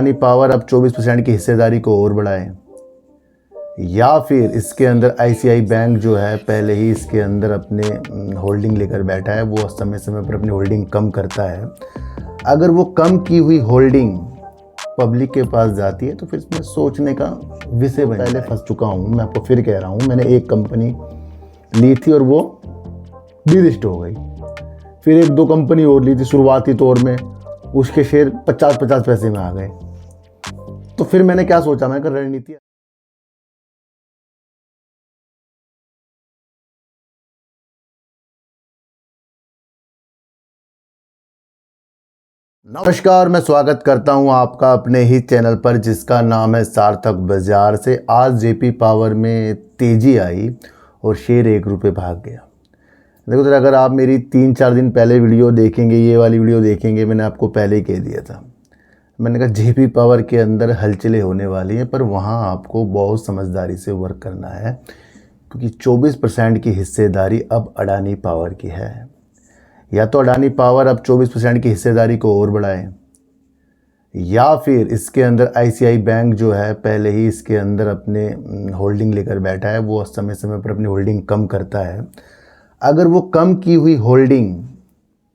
Adani power अब 24% की हिस्सेदारी को और बढ़ाए, या फिर इसके अंदर आईसीआई बैंक जो है पहले ही इसके अंदर अपने होल्डिंग लेकर बैठा है, वो समय समय पर अपनी होल्डिंग कम करता है। अगर वो कम की हुई होल्डिंग पब्लिक के पास जाती है तो फिर इसमें सोचने का विषय बन पहले फंस चुका हूँ। मैं आपको फिर कह रहा हूँ, मैंने एक कंपनी ली थी और वो डीलिस्ट हो गई। फिर एक दो कंपनी और ली थी शुरुआती तौर में, उसके शेयर 50-50 पैसे में आ गए। तो फिर मैंने क्या सोचा, मैंने कहा रणनीति। नमस्कार, मैं स्वागत करता हूं आपका अपने ही चैनल पर जिसका नाम है सार्थक बाजार से। आज जेपी पावर में तेजी आई और शेयर 1 रुपये भाग गया। देखो सर, अगर आप मेरी 3-4 दिन पहले वीडियो देखेंगे, ये वाली वीडियो देखेंगे, मैंने आपको पहले ही कह दिया था। मैंने कहा जेपी पावर के अंदर हलचलें होने वाली हैं, पर वहाँ आपको बहुत समझदारी से वर्क करना है, क्योंकि 24% की हिस्सेदारी अब अडानी पावर की है। या तो अडानी पावर अब 24% की हिस्सेदारी को और बढ़ाए, या फिर इसके अंदर आईसीआई बैंक जो है पहले ही इसके अंदर अपने होल्डिंग लेकर बैठा है, वो समय समय पर अपनी होल्डिंग कम करता है। अगर वो कम की हुई होल्डिंग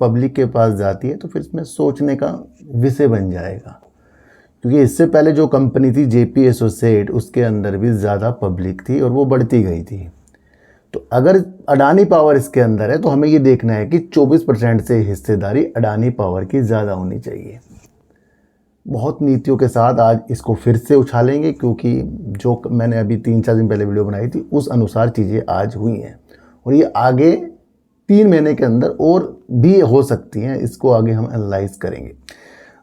पब्लिक के पास जाती है तो फिर इसमें सोचने का विषय बन जाएगा, क्योंकि इससे पहले जो कंपनी थी जेपी एसोसिएट, उसके अंदर भी ज़्यादा पब्लिक थी और वो बढ़ती गई थी। तो अगर अडानी पावर इसके अंदर है तो हमें ये देखना है कि 24% से हिस्सेदारी अडानी पावर की ज़्यादा होनी चाहिए। बहुत नीतियों के साथ आज इसको फिर से उछालेंगे, क्योंकि जो मैंने अभी 3-4 दिन पहले वीडियो बनाई थी उस अनुसार चीज़ें आज हुई हैं और ये आगे 3 महीने के अंदर और भी हो सकती हैं। इसको आगे हम एनालाइज करेंगे।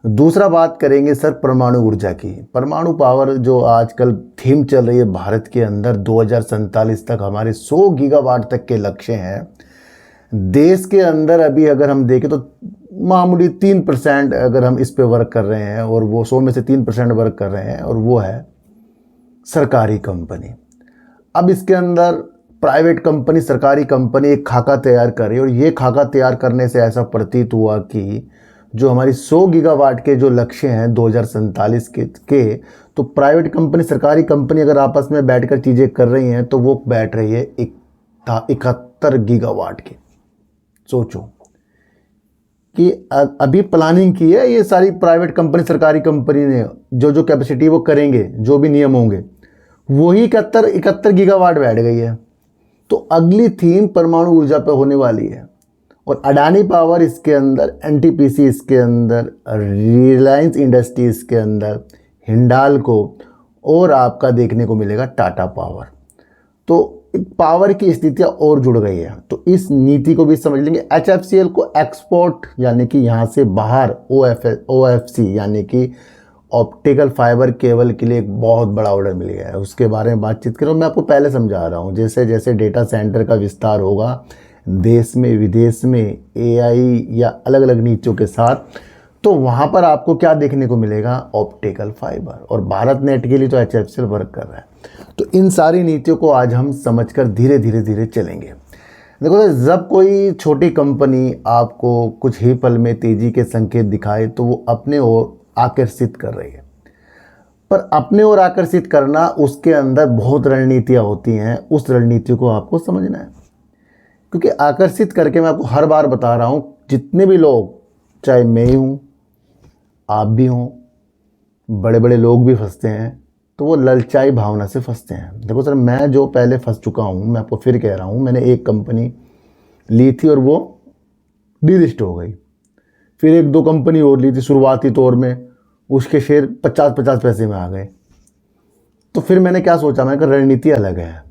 दूसरा बात करेंगे सर परमाणु ऊर्जा की। परमाणु पावर जो आजकल थीम चल रही है भारत के अंदर, 2047 तक हमारे 100 गीगावाट तक के लक्ष्य हैं। देश के अंदर अभी अगर हम देखें तो मामूली 3% अगर हम इस पे वर्क कर रहे हैं, और वो 100 में से 3% वर्क कर रहे हैं, और वो है सरकारी कंपनी। अब इसके अंदर प्राइवेट कंपनी, सरकारी कंपनी एक खाका तैयार कर रही है, और ये खाका तैयार करने से ऐसा प्रतीत हुआ कि जो हमारी 100 गीगावाट के जो लक्ष्य हैं 2047 के, तो प्राइवेट कंपनी, सरकारी कंपनी अगर आपस में बैठकर चीज़ें कर रही हैं तो वो बैठ रही है 71 गीगावाट की। सोचो कि अभी प्लानिंग की है ये सारी प्राइवेट कंपनी, सरकारी कंपनी ने, जो कैपेसिटी वो करेंगे, जो भी नियम होंगे, वही 71 गीगावाट बैठ गई है। तो अगली थीम परमाणु ऊर्जा पे होने वाली है, और अडानी पावर इसके अंदर, एनटीपीसी इसके अंदर, रिलायंस इंडस्ट्री इसके अंदर, हिंडाल्को, और आपका देखने को मिलेगा टाटा पावर। तो पावर की स्थितियाँ और जुड़ गई है, तो इस नीति को भी समझ लेंगे। एचएफसीएल को एक्सपोर्ट यानी कि यहाँ से बाहर ओएफसी यानी कि ऑप्टिकल फाइबर केबल के लिए एक बहुत बड़ा ऑर्डर मिल गया है, उसके बारे में बातचीत करूँ। मैं आपको पहले समझा रहा हूँ, जैसे जैसे डेटा सेंटर का विस्तार होगा देश में, विदेश में, एआई या अलग अलग नीतियों के साथ, तो वहाँ पर आपको क्या देखने को मिलेगा, ऑप्टिकल फाइबर। और भारत नेट के लिए तो एचएफसीएल वर्क कर रहा है। तो इन सारी नीतियों को आज हम समझकर धीरे धीरे चलेंगे। देखो, जब कोई छोटी कंपनी आपको कुछ ही पल में तेजी के संकेत दिखाए तो वो अपने ओर आकर्षित कर रही है, पर अपने ओर आकर्षित करना, उसके अंदर बहुत रणनीतियाँ होती हैं। उस रणनीति को आपको समझना है, क्योंकि आकर्षित करके, मैं आपको हर बार बता रहा हूँ, जितने भी लोग, चाहे मैं ही हूँ, आप भी हों, बड़े बड़े लोग भी फंसते हैं, तो वो ललचाई भावना से फंसते हैं। देखो सर, मैं जो पहले फंस चुका हूँ, मैं आपको फिर कह रहा हूँ, मैंने एक कंपनी ली थी और वो डीलिस्ट हो गई। फिर एक दो कंपनी और ली थी शुरुआती तौर में, उसके शेयर 50-50 पैसे में आ गए। तो फिर मैंने क्या सोचा, मैंने कहा रणनीति अलग है।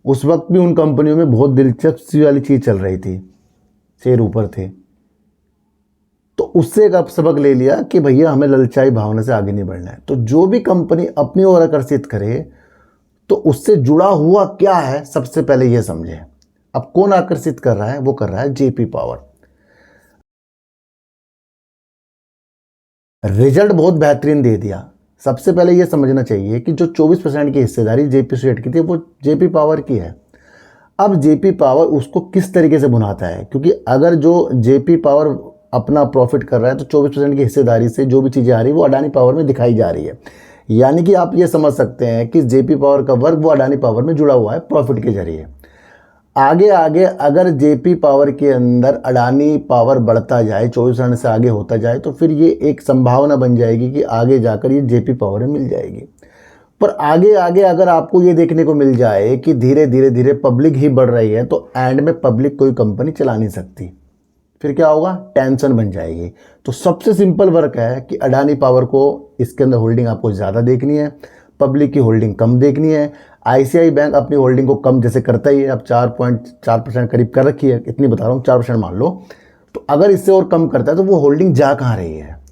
उस वक्त भी उन कंपनियों में बहुत दिलचस्पी वाली चीज़ चल रही थी, शेयर ऊपर थे, तो उससे एक सबक ले लिया कि भैया हमें ललचाई भावना से आगे नहीं बढ़ना है। तो जो भी कंपनी अपनी ओर आकर्षित करे तो उससे जुड़ा हुआ क्या है, सबसे पहले ये समझें। अब कौन आकर्षित कर रहा है, वो कर रहा है जेपी पावर। रिजल्ट बहुत बेहतरीन दे दिया। सबसे पहले ये समझना चाहिए कि जो 24% की हिस्सेदारी जेपी एसोसिएट की थी वो जेपी पावर की है। अब जेपी पावर उसको किस तरीके से बुनाता है, क्योंकि अगर जो जेपी पावर अपना प्रॉफिट कर रहा है, तो 24% की हिस्सेदारी से जो भी चीज़ें आ रही है वो अडानी पावर में दिखाई जा रही है। यानी कि आप ये समझ सकते हैं कि जेपी पावर का वर्क वो अडानी पावर में जुड़ा हुआ है प्रॉफिट के जरिए। आगे आगे अगर जेपी पावर के अंदर अडानी पावर बढ़ता जाए, 24% से आगे होता जाए, तो फिर ये एक संभावना बन जाएगी कि आगे जाकर ये जेपी पावर में मिल जाएगी। पर आगे आगे अगर आपको ये देखने को मिल जाए कि धीरे धीरे धीरे पब्लिक ही बढ़ रही है, तो एंड में पब्लिक कोई कंपनी चला नहीं सकती, फिर क्या होगा, टेंशन बन जाएगी। तो सबसे सिंपल वर्क है कि अडानी पावर को इसके अंदर होल्डिंग आपको ज़्यादा देखनी है, पब्लिक की होल्डिंग कम देखनी है। आईसीआई बैंक अपनी होल्डिंग को कम जैसे करता ही है, अब 4.4% करीब कर रखी है, इतनी बता रहा हूँ, 4% मान लो, तो अगर इससे और कम करता है तो वो होल्डिंग जा कहाँ रही है।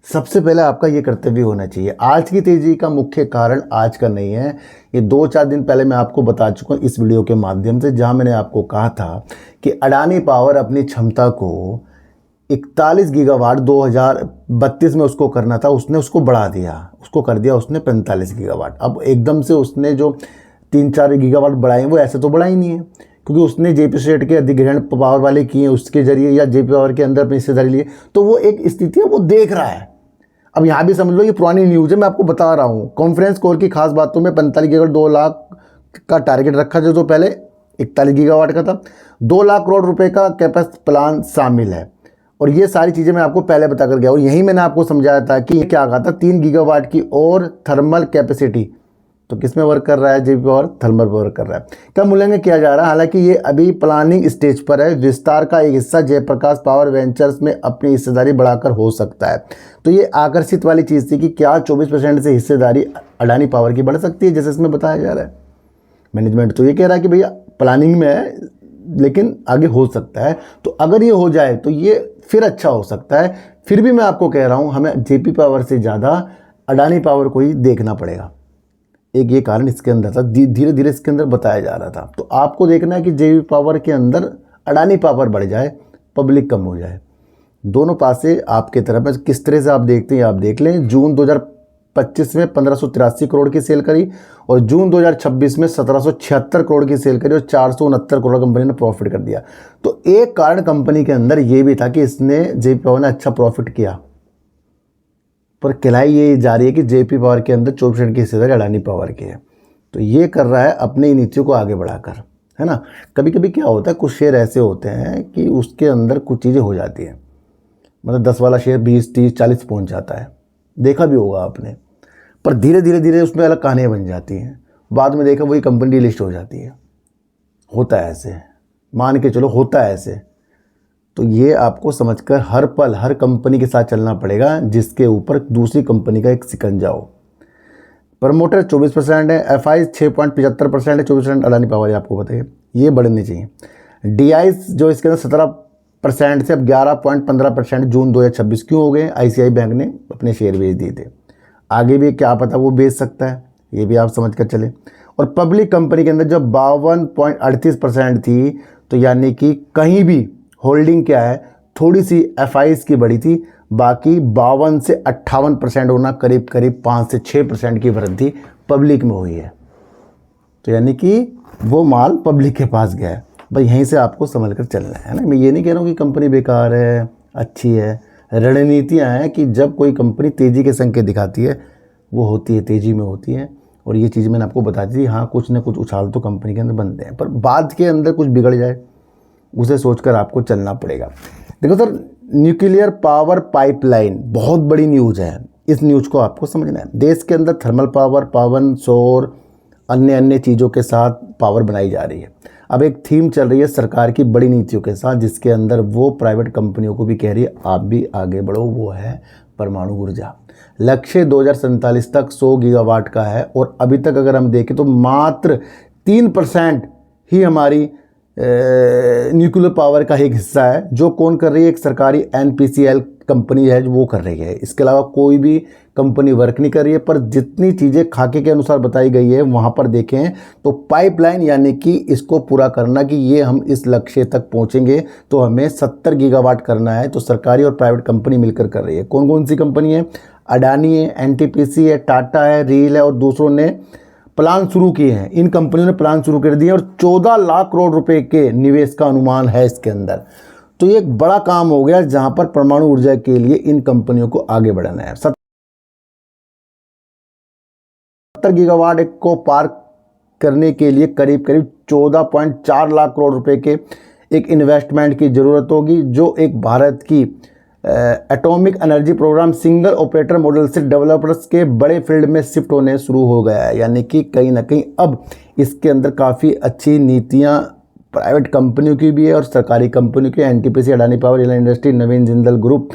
सबसे पहले आपका ये कर्तव्य होना चाहिए। आज की तेज़ी का मुख्य कारण आज का नहीं है, ये 2-4 दिन पहले मैं आपको बता चुका हूँ इस वीडियो के माध्यम से, जहाँ मैंने आपको कहा था कि अडानी पावर अपनी क्षमता को 41 गीगावाट 2032 में उसको करना था, उसने उसको बढ़ा दिया, उसको कर दिया उसने 45 गीगावाट। अब एकदम से उसने जो 3-4 गीगावाट बढ़ाए वो ऐसे तो बढ़ा ही नहीं है, क्योंकि उसने जेपी स्टेट के अधिग्रहण पावर वाले किए उसके जरिए, या जेपी पावर के अंदर अपनी हिस्सेदारी लिए, तो वो एक स्थिति है, वो देख रहा है। अब यहाँ भी समझ लो ये पुरानी न्यूज़ है, मैं आपको बता रहा हूँ। कॉन्फ्रेंस कॉल की खास बातों में 45 गीगावाट 2 लाख का टारगेट रखा जो पहले 41 गीगावाट का था, 2 लाख करोड़ रुपए का कैपेसिटी प्लान शामिल है। और ये सारी चीज़ें मैं आपको पहले बता कर गया, और यही मैंने आपको समझाया था कि क्या कहा था, 3 गीगावाट की और थर्मल कैपेसिटी। तो किस में वर्क कर रहा है जेपी पावर, थर्मल पर वर्क कर रहा है। क्या मूल्यांकन किया जा रहा है, हालांकि ये अभी प्लानिंग स्टेज पर है। विस्तार का एक हिस्सा जयप्रकाश पावर वेंचर्स में अपनी हिस्सेदारी बढ़ाकर हो सकता है। तो ये आकर्षित वाली चीज़ थी कि क्या 24% से हिस्सेदारी अडानी पावर की बढ़ सकती है, जैसे इसमें बताया जा रहा है। मैनेजमेंट तो ये कह रहा है कि भैया प्लानिंग में है, लेकिन आगे हो सकता है। तो अगर ये हो जाए तो ये फिर अच्छा हो सकता है। फिर भी मैं आपको कह रहा हूँ, हमें जेपी पावर से ज़्यादा अडानी पावर को ही देखना पड़ेगा। एक ये कारण इसके अंदर था, धीरे धीरे इसके अंदर बताया जा रहा था। तो आपको देखना है कि जेपी पावर के अंदर अडानी पावर बढ़ जाए, पब्लिक कम हो जाए, दोनों पासे आपके तरफ है। किस तरह से आप देखते हैं आप देख लें। जून 2025 में 1583 करोड़ की सेल करी, और जून 2026 में 1776 करोड़ की सेल करी, और 469 करोड़ कंपनी ने प्रॉफिट कर दिया। तो एक कारण कंपनी के अंदर ये भी था कि इसने जेपी पावर ने अच्छा प्रॉफिट किया, पर कहलाई ये जा रही है कि जेपी पावर के अंदर 24% की हिस्सेदारी अडानी पावर की है। तो ये कर रहा है अपनी नीतियों को आगे बढ़ाकर, है ना। कभी कभी क्या होता है, कुछ शेयर ऐसे होते हैं कि उसके अंदर कुछ चीज़ें हो जाती हैं, मतलब 10 वाला शेयर 20, 30, 40 पहुंच जाता है, देखा भी होगा आपने। पर धीरे धीरे धीरे उसमें अलग कहानियाँ बन जाती हैं, बाद में देखा वही कंपनी लिस्ट हो जाती है। होता है ऐसे, मान के चलो होता है ऐसे। तो ये आपको समझकर हर पल हर कंपनी के साथ चलना पड़ेगा जिसके ऊपर दूसरी कंपनी का एक शिकंजा हो। प्रमोटर 24% है, एफआई 6.75% है, 24% अडानी पावर है, आपको बताइए ये बढ़ने चाहिए। डीआईस जो इसके अंदर 17% से अब 11.15% जून 2026 क्यों हो गए, आईसीआई बैंक ने अपने शेयर बेच दिए थे, आगे भी क्या पता वो बेच सकता है, ये भी आप समझ कर चले। और पब्लिक कंपनी के अंदर जब 52.38% थी, तो यानी कि कहीं भी होल्डिंग क्या है, थोड़ी सी एफआईज की बढ़ी थी, बाकी 52 से 58% होना, करीब करीब 5 से 6% की वृद्धि पब्लिक में हुई है। तो यानी कि वो माल पब्लिक के पास गया है। भाई यहीं से आपको समझ कर चलना है ना। मैं ये नहीं कह रहा हूँ कि कंपनी बेकार है, अच्छी है। रणनीतियाँ हैं कि जब कोई कंपनी तेज़ी के संकेत दिखाती है, वो होती है तेज़ी में होती है। और ये चीज़ मैंने आपको बता दी थी, हाँ कुछ ना कुछ उछाल तो कंपनी के अंदर बनते हैं, पर बाद के अंदर कुछ बिगड़ जाए उसे सोचकर आपको चलना पड़ेगा। देखो सर, न्यूक्लियर पावर पाइपलाइन बहुत बड़ी न्यूज़ है, इस न्यूज़ को आपको समझना है। देश के अंदर थर्मल पावर, पवन, सौर, अन्य चीज़ों के साथ पावर बनाई जा रही है। अब एक थीम चल रही है सरकार की बड़ी नीतियों के साथ, जिसके अंदर वो प्राइवेट कंपनियों को भी कह रही है आप भी आगे बढ़ो, वो है परमाणु ऊर्जा। लक्ष्य 2047 तक 100 गीगावाट का है, और अभी तक अगर हम देखें तो मात्र 3% ही हमारी न्यूक्लियर पावर का एक हिस्सा है, जो कौन कर रही है, एक सरकारी एनपीसीएल कंपनी है जो वो कर रही है। इसके अलावा कोई भी कंपनी वर्क नहीं कर रही है। पर जितनी चीज़ें खाके के अनुसार बताई गई है वहाँ पर देखें तो पाइपलाइन, यानी कि इसको पूरा करना कि ये हम इस लक्ष्य तक पहुँचेंगे तो हमें 70 गीगावाट करना है, तो सरकारी और प्राइवेट कंपनी मिलकर कर रही है। कौन कौन सी कंपनी है, अडानी है, एनटीपीसी है, टाटा है, रील है, और दूसरों ने प्लान शुरू किए हैं। इन कंपनियों ने प्लान शुरू कर दिए और 14 लाख करोड़ रुपए के निवेश का अनुमान है इसके अंदर। तो ये एक बड़ा काम हो गया जहां पर परमाणु ऊर्जा के लिए इन कंपनियों को आगे बढ़ाना है। 70 गीगावाट को पार करने के लिए करीब करीब 14.4 लाख करोड़ रुपए के एक इन्वेस्टमेंट की ज़रूरत होगी, जो एक भारत की atomic energy program single operator model से डेवलपर्स के बड़े फील्ड में शिफ्ट होने शुरू हो गया है। यानी कि कहीं ना कहीं अब इसके अंदर काफ़ी अच्छी नीतियां प्राइवेट कंपनियों की भी है और सरकारी कंपनियों की। NTPC, Adani power, Reliance industry, Naveen Jindal group,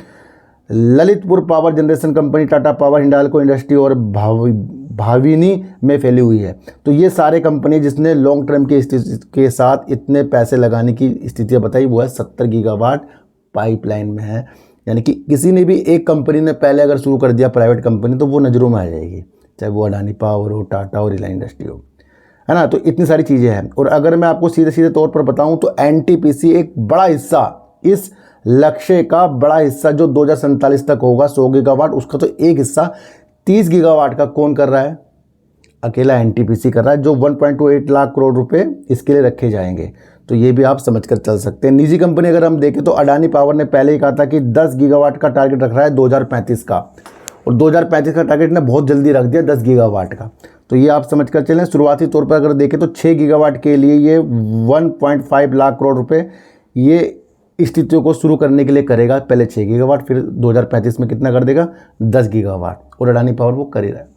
Lalitpur power generation company, Tata power, Hindalco industry और भाविनी में फैली हुई है। तो ये सारे कंपनी जिसने लॉन्ग टर्म की स्थिति के साथ इतने पैसे लगाने की स्थितियाँ बताई, वो है 70 गीगावाट पाइपलाइन में है। यानी कि किसी ने भी एक कंपनी ने पहले अगर शुरू कर दिया प्राइवेट कंपनी, तो वो नज़रों में आ जाएगी, चाहे वो अडानी पावर हो, टाटा हो, रिलायंस इंडस्ट्री हो, है ना। तो इतनी सारी चीज़ें हैं। और अगर मैं आपको सीधे सीधे तौर पर बताऊं तो एनटीपीसी एक बड़ा हिस्सा, इस लक्ष्य का बड़ा हिस्सा जो 2047 तक होगा 100 गीगावाट, उसका तो एक हिस्सा 30 गीगावाट का कौन कर रहा है? अकेला एनटीपीसी कर रहा है, जो 1.28 लाख करोड़ रुपए इसके लिए रखे जाएंगे। तो ये भी आप समझ कर चल सकते हैं। निजी कंपनी अगर हम देखें तो अडानी पावर ने पहले ही कहा था कि 10 गीगावाट का टारगेट रख रहा है 2035 का, और 2035 का टारगेट ने बहुत जल्दी रख दिया 10 गीगावाट का। तो ये आप समझ कर चलें। शुरुआती तौर पर अगर देखें तो 6 गीगावाट के लिए ये 1.5 लाख करोड़ रुपए ये स्थितियों को शुरू करने के लिए करेगा। पहले 6 गीगावाट, फिर 2035 में कितना कर देगा? 10 गीगावाट। और अडानी पावर वो कर ही रहा है।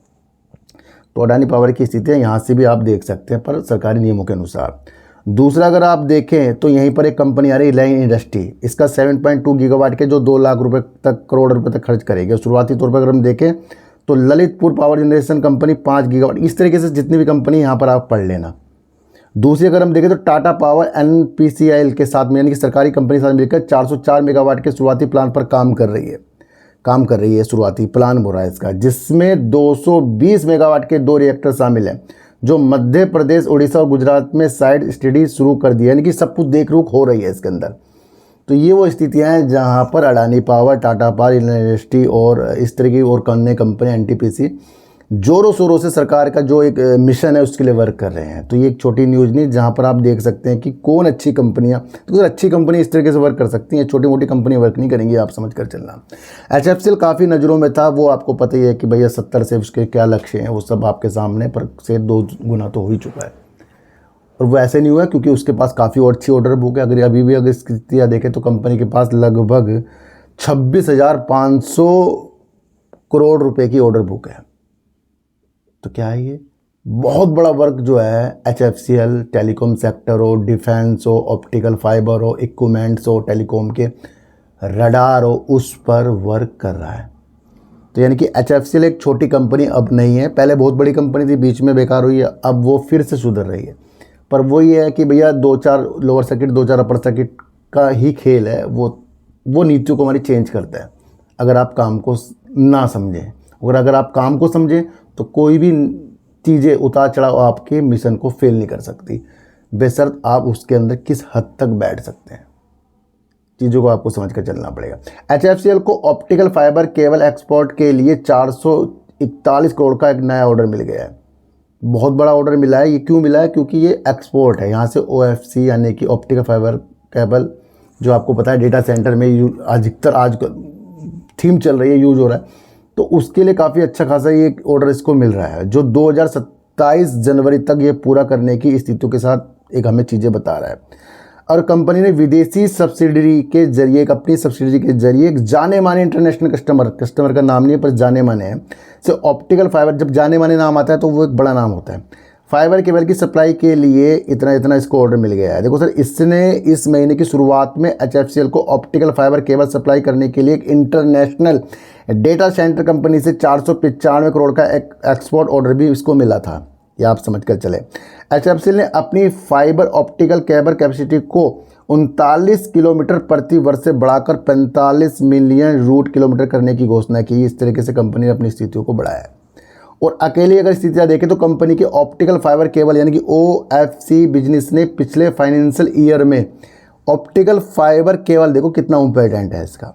तो अडानी पावर की स्थितियाँ यहाँ से भी आप देख सकते हैं, पर सरकारी नियमों के अनुसार। दूसरा अगर आप देखें तो यहीं पर एक कंपनी आ रही है रिलायंस इंडस्ट्री, इसका 7.2 गीगावाट के जो 2 लाख रुपए तक, करोड़ रुपए तक खर्च करेगी। शुरुआती तौर पर अगर हम देखें तो Lalitpur power generation company 5 gigawatt. इस तरीके से जितनी भी कंपनी यहाँ पर आप पढ़ लेना। दूसरी अगर हम देखें तो टाटा पावर एनपीसीआईएल के साथ में, यानी कि सरकारी कंपनी के साथ मिलकर 404 मेगावाट के शुरुआती प्लान पर काम कर रही है। शुरुआती प्लान हो रहा है इसका, जिसमें 220 मेगावाट के 2 रिएक्टर शामिल हैं, जो मध्य प्रदेश, उड़ीसा और गुजरात में साइड स्टडी शुरू कर दी है। यानी कि सब कुछ देख रेख हो रही है इसके अंदर। तो ये वो स्थितियां हैं जहां पर Adani power, Tata power, industry और इस तरह की और अन्य कंपनी एनटीपीसी जोरों शोरों से सरकार का जो एक मिशन है उसके लिए वर्क कर रहे हैं। तो ये एक छोटी न्यूज़ नहीं, जहां पर आप देख सकते हैं कि कौन अच्छी कंपनियां, तो अच्छी कंपनी इस तरीके से वर्क कर सकती हैं, छोटी मोटी कंपनी वर्क नहीं करेंगी, आप समझ कर चलना। एचएफसीएल काफ़ी नज़रों में था, वो आपको पता ही है कि भैया 70 से उसके क्या लक्ष्य हैं, वो सब आपके सामने, पर से 2 गुना तो हो ही चुका है। और वो ऐसे नहीं हुआ क्योंकि उसके पास काफ़ी अच्छी ऑर्डर बुक है। अगर स्थितियाँ देखें तो कंपनी के पास लगभग 26,500 करोड़ रुपए की ऑर्डर बुक है। तो क्या है ये? बहुत बड़ा वर्क जो है एचएफसीएल, टेलीकॉम सेक्टर हो, डिफेंस हो, ऑप्टिकल फाइबर हो, इक्विपमेंट्स हो, टेलीकॉम के रडार हो, उस पर वर्क कर रहा है। तो यानी कि एचएफसीएल एक छोटी कंपनी अब नहीं है। पहले बहुत बड़ी कंपनी थी, बीच में बेकार हुई है, अब वो फिर से सुधर रही है। पर वो ये है कि भैया 2-4 लोअर सर्किट, 2-4 अपर सर्किट का ही खेल है। वो नीतियों को हमारी चेंज करता है अगर आप काम को ना समझें। और अगर आप काम को समझें तो कोई भी चीज़ें उतार चढ़ाव आपके मिशन को फेल नहीं कर सकती, बेशर्त आप उसके अंदर किस हद तक बैठ सकते हैं। चीज़ों को आपको समझ कर चलना पड़ेगा। एचएफसीएल को ऑप्टिकल फाइबर केबल एक्सपोर्ट के लिए 441 करोड़ का एक नया ऑर्डर मिल गया है। बहुत बड़ा ऑर्डर मिला है। ये क्यों मिला है? क्योंकि ये एक्सपोर्ट है। यहाँ से ओएफसी यानी कि ऑप्टिकल फाइबर केबल, जो आपको पता है डेटा सेंटर में अधिकतर आज थीम चल रही है, यूज हो रहा है, तो उसके लिए काफ़ी अच्छा खासा ये ऑर्डर इसको मिल रहा है, जो 2027 जनवरी तक ये पूरा करने की स्थितियों के साथ एक हमें चीज़ें बता रहा है। और कंपनी ने विदेशी सब्सिडरी के जरिए, एक अपनी सब्सिडरी के जरिए एक जाने माने इंटरनेशनल कस्टमर का नाम नहीं है पर जाने माने हैं, से ऑप्टिकल फाइबर, जब जाने माने नाम आता है तो वो एक बड़ा नाम होता है, फाइबर केबल की सप्लाई के लिए इतना इसको ऑर्डर मिल गया है। देखो सर, इसने इस महीने की शुरुआत में एचएफसीएल को ऑप्टिकल फाइबर केबल सप्लाई करने के लिए एक इंटरनेशनल डेटा सेंटर कंपनी से 495 करोड़ का एक एक्सपोर्ट ऑर्डर भी इसको मिला था। ये आप समझ कर चले। एचएफसीएल ने अपनी फाइबर ऑप्टिकल केबल कैपेसिटी को 39 किलोमीटर प्रति वर्ष से बढ़ाकर 45 मिलियन रूट किलोमीटर करने की घोषणा की। इस तरीके से कंपनी ने अपनी स्थितियों को बढ़ाया है। और अकेली अगर स्थितियाँ देखें तो कंपनी के ऑप्टिकल फाइबर केबल यानी कि ओएफसी बिजनेस ने पिछले फाइनेंशियल ईयर में ऑप्टिकल फाइबर केबल, देखो कितना इम्पोर्टेंट है इसका,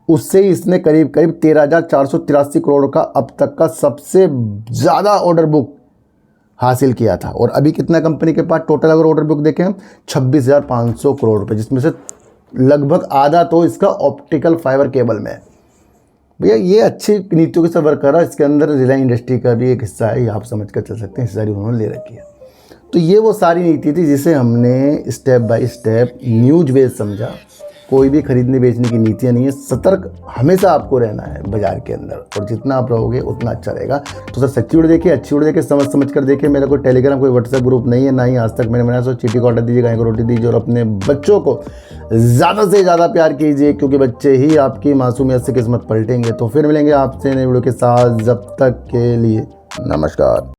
उससे इसने करीब 13,483 करोड़ का अब तक का सबसे ज़्यादा ऑर्डर बुक हासिल किया था। और अभी कितना कंपनी के पास टोटल अगर ऑर्डर बुक देखें हम 26,500 करोड़ रुपए, जिसमें से लगभग आधा तो इसका ऑप्टिकल फाइबर केबल में है। भैया ये अच्छी नीतियों के साथ वर्क कर रहा है। इसके अंदर रिलायंस इंडस्ट्री का भी एक हिस्सा है, ये आप समझ कर चल सकते हैं, हिस्सेदारी उन्होंने ले रखी है। तो ये वो सारी नीति थी जिसे हमने step by step news base समझा। कोई भी खरीदने बेचने की नीतियाँ नहीं है, सतर्क हमेशा आपको रहना है बाजार के अंदर, और जितना आप रहोगे उतना अच्छा रहेगा। तो सर सच्ची वीडियो देखिए, अच्छी वीडियो देखिए, समझ कर देखिए। मेरा कोई टेलीग्राम कोई व्हाट्सएप ग्रुप नहीं है, ना ही आज तक मैंने बनाया। सो चीटी को ऑर्डर दीजिए, गाय को रोटी दीजिए, और अपने बच्चों को ज़्यादा से ज़्यादा प्यार कीजिए, क्योंकि बच्चे ही आपकी मासूमियत से किस्मत पलटेंगे। तो फिर मिलेंगे आपसे नई वीडियो के साथ, जब तक के लिए नमस्कार।